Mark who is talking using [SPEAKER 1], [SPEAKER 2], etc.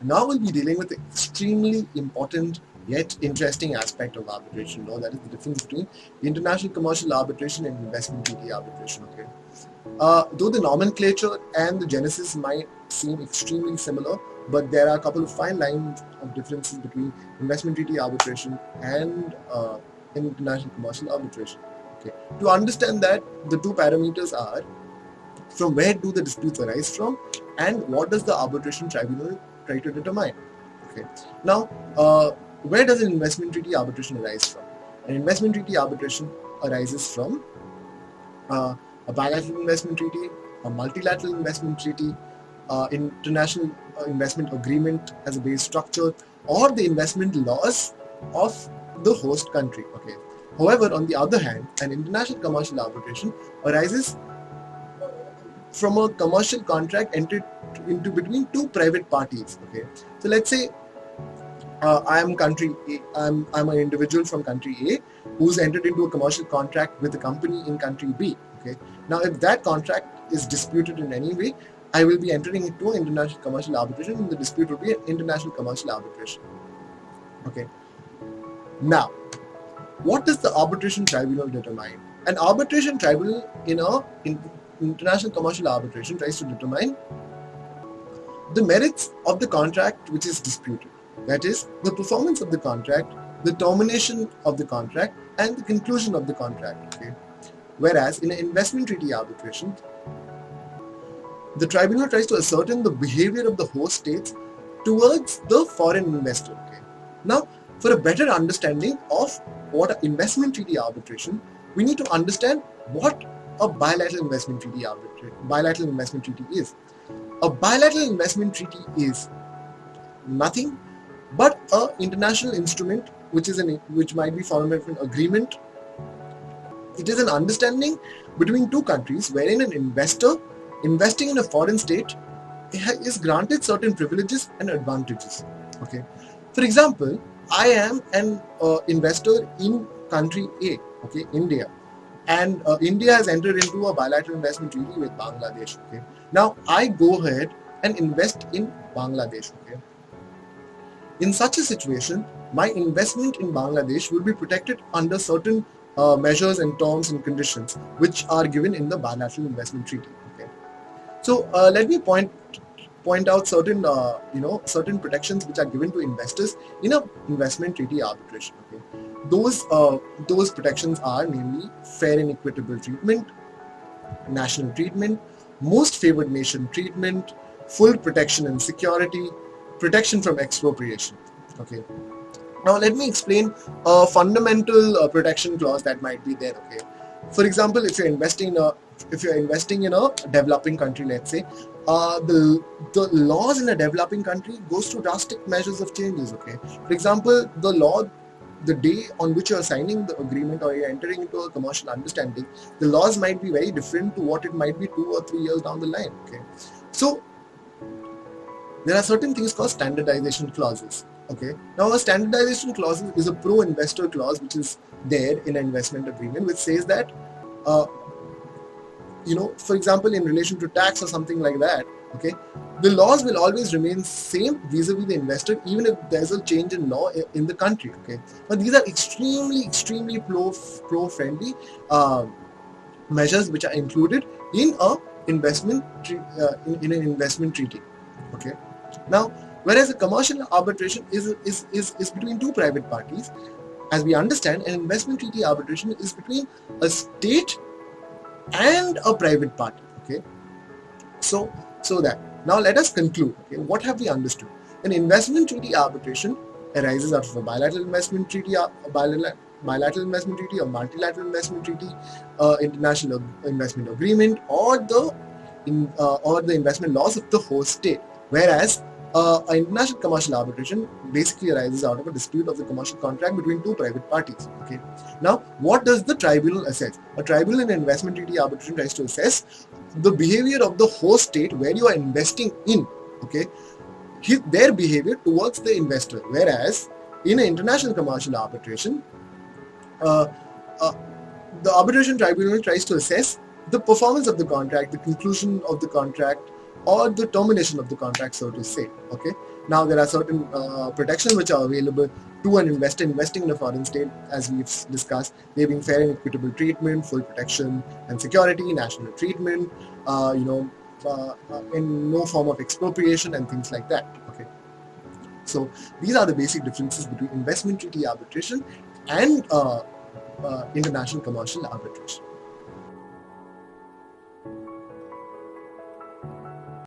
[SPEAKER 1] Now we'll be dealing with the extremely important yet interesting aspect of arbitration law, that is the difference between international commercial arbitration and investment treaty arbitration. Okay. Though the nomenclature and the genesis might seem extremely similar, but there are a couple of fine lines of differences between investment treaty arbitration and international commercial arbitration. Okay. To understand that, the two parameters are from where do the disputes arise from and what does the arbitration tribunal try to determine. Okay. Now, where does an investment treaty arbitration arise from? An investment treaty arbitration arises from a bilateral investment treaty, a multilateral investment treaty, international investment agreement as a base structure, or the investment laws of the host country. Okay. However, on the other hand, an international commercial arbitration arises from a commercial contract entered into between two private parties. Okay. So let's say I am country A. I'm an individual from country A who's entered into a commercial contract with a company in country B. Okay. Now, if that contract is disputed in any way, I will be entering into an international commercial arbitration, and the dispute will be an international commercial arbitration. Okay. Now, what does the arbitration tribunal determine? An arbitration tribunal in international commercial arbitration tries to determine the merits of the contract which is disputed. That is, the performance of the contract, the termination of the contract, and the conclusion of the contract. Okay? Whereas in an investment treaty arbitration, the tribunal tries to ascertain the behavior of the host states towards the foreign investor. Okay? Now, for a better understanding of what an investment treaty arbitration, we need to understand what a bilateral investment treaty is. A bilateral investment treaty is nothing but an international instrument which might be formed of an agreement. It is an understanding between two countries wherein an investor investing in a foreign state is granted certain privileges and advantages. Okay. For example, I am an investor in country A, okay, India, and India has entered into a bilateral investment treaty with Bangladesh. Okay. Now I go ahead and invest in Bangladesh. Okay. In such a situation, my investment in Bangladesh will be protected under certain measures and terms and conditions which are given in the bilateral investment treaty. Okay. So let me point out certain certain protections which are given to investors in a investment treaty arbitration. Okay. Those protections are namely fair and equitable treatment, national treatment, most favored nation treatment, full protection and security, protection from expropriation. Okay. Now let me explain a fundamental protection clause that might be there. Okay. For example, if you're investing in a developing country, let's say, the laws in a developing country goes through drastic measures of changes. Okay. For example, the day on which you are signing the agreement or you're entering into a commercial understanding, the laws might be very different to what it might be 2 or 3 years down the line. Okay. So there are certain things called standardization clauses. Okay. Now a standardization clause is a pro-investor clause which is there in an investment agreement, which says that for example, in relation to tax or something like that, okay, the laws will always remain same vis-a-vis the investor, even if there's a change in law in the country. Okay, but these are extremely pro-friendly measures which are included in an investment treaty. Okay, now whereas a commercial arbitration is between two private parties, as we understand, an investment treaty arbitration is between a state and a private party. Okay, so that now let us conclude. Okay, what have we understood? An investment treaty arbitration arises out of a bilateral investment treaty, or multilateral investment treaty, international investment agreement, or the investment laws of the host state. Whereas an international commercial arbitration basically arises out of a dispute of the commercial contract between two private parties. Okay. Now, what does the tribunal assess? A tribunal in investment treaty arbitration tries to assess the behavior of the host state where you are investing in. Okay, their behavior towards the investor. Whereas in an international commercial arbitration, the arbitration tribunal tries to assess the performance of the contract, the conclusion of the contract, or the termination of the contract, so to say. Okay. Now there are certain protections which are available to an investor investing in a foreign state, as we've discussed. They being fair and equitable treatment, full protection and security, national treatment, in no form of expropriation and things like that. Okay. So these are the basic differences between investment treaty arbitration and international commercial arbitration.